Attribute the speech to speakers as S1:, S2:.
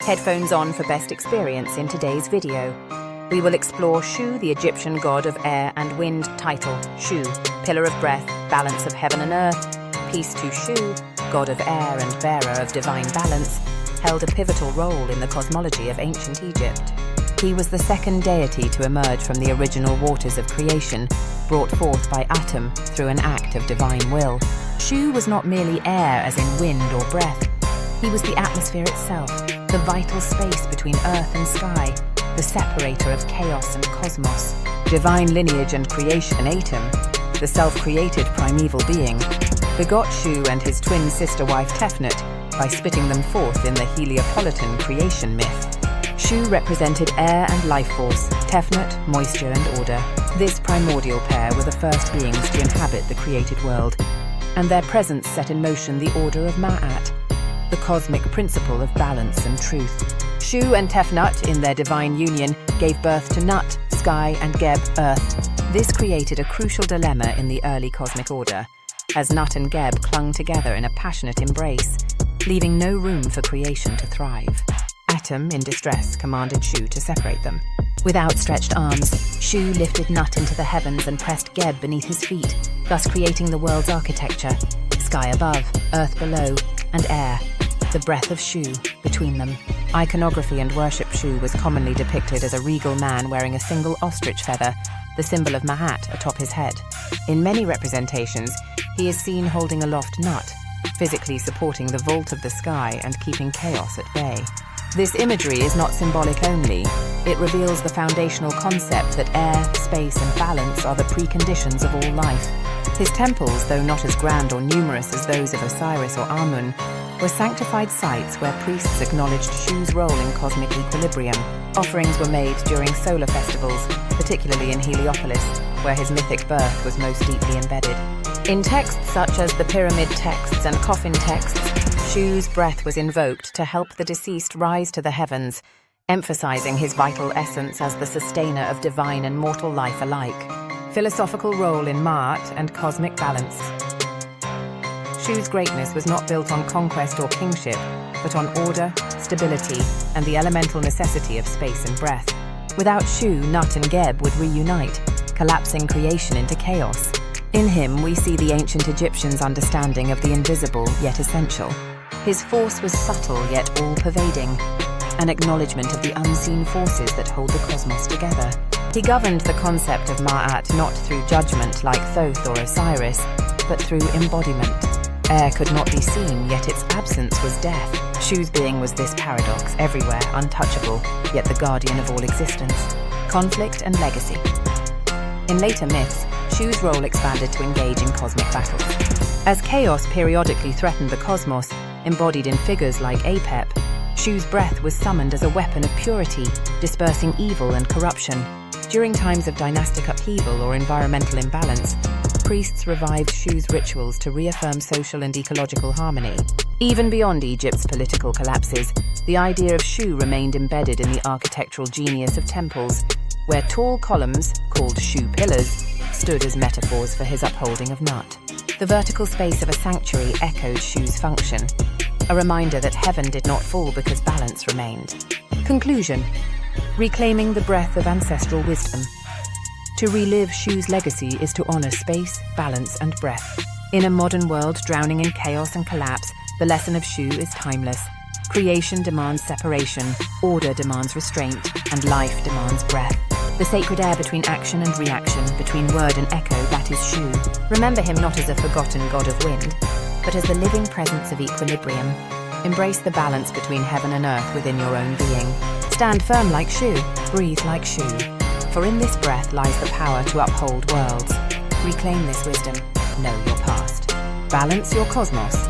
S1: Headphones on for best experience in today's video. We will explore Shu, the Egyptian god of air and wind, titled Shu, pillar of breath, balance of heaven and earth. Peace to Shu, god of air and bearer of divine balance, held a pivotal role in the cosmology of ancient Egypt. He was the second deity to emerge from the original waters of creation, brought forth by Atum through an act of divine will. Shu was not merely air as in wind or breath. He was the atmosphere itself, the vital space between earth and sky, the separator of chaos and cosmos. Divine lineage and creation. Atum, the self-created primeval being, begot Shu and his twin sister wife Tefnut by spitting them forth in the Heliopolitan creation myth. Shu represented air and life force, Tefnut, moisture and order. This primordial pair were the first beings to inhabit the created world, and their presence set in motion the order of Ma'at, the cosmic principle of balance and truth. Shu and Tefnut, in their divine union, gave birth to Nut, sky, and Geb, earth. This created a crucial dilemma in the early cosmic order, as Nut and Geb clung together in a passionate embrace, leaving no room for creation to thrive. Atum, in distress, commanded Shu to separate them. With outstretched arms, Shu lifted Nut into the heavens and pressed Geb beneath his feet, thus creating the world's architecture: sky above, earth below, and air, the breath of Shu, between them. Iconography and worship. Shu was commonly depicted as a regal man wearing a single ostrich feather, the symbol of Ma'at, atop his head. In many representations, he is seen holding aloft Nut, physically supporting the vault of the sky and keeping chaos at bay. This imagery is not symbolic only. It reveals the foundational concept that air, space, and balance are the preconditions of all life. His temples, though not as grand or numerous as those of Osiris or Amun, were sanctified sites where priests acknowledged Shu's role in cosmic equilibrium. Offerings were made during solar festivals, particularly in Heliopolis, where his mythic birth was most deeply embedded. In texts such as the pyramid texts and coffin texts, Shu's breath was invoked to help the deceased rise to the heavens, emphasizing his vital essence as the sustainer of divine and mortal life alike. Philosophical role in Ma'at and cosmic balance. Shu's greatness was not built on conquest or kingship, but on order, stability, and the elemental necessity of space and breath. Without Shu, Nut and Geb would reunite, collapsing creation into chaos. In him, we see the ancient Egyptians' understanding of the invisible yet essential. His force was subtle yet all-pervading, an acknowledgement of the unseen forces that hold the cosmos together. He governed the concept of Ma'at not through judgment like Thoth or Osiris, but through embodiment. Air could not be seen, yet its absence was death. Shu's being was this paradox, everywhere, untouchable, yet the guardian of all existence. Conflict and legacy. In later myths, Shu's role expanded to engage in cosmic battles. As chaos periodically threatened the cosmos, embodied in figures like Apep, Shu's breath was summoned as a weapon of purity, dispersing evil and corruption. During times of dynastic upheaval or environmental imbalance, priests revived Shu's rituals to reaffirm social and ecological harmony. Even beyond Egypt's political collapses, the idea of Shu remained embedded in the architectural genius of temples, where tall columns, called Shu pillars, stood as metaphors for his upholding of Nut. The vertical space of a sanctuary echoed Shu's function, a reminder that heaven did not fall because balance remained. Conclusion: reclaiming the breath of ancestral wisdom. To relive Shu's legacy is to honor space, balance, and breath. In a modern world drowning in chaos and collapse, the lesson of Shu is timeless. Creation demands separation, order demands restraint, and life demands breath. The sacred air between action and reaction, between word and echo, that is Shu. Remember him not as a forgotten god of wind, but as the living presence of equilibrium. Embrace the balance between heaven and earth within your own being. Stand firm like Shu, breathe like Shu. For in this breath lies the power to uphold worlds. Reclaim this wisdom, know your past. Balance your cosmos.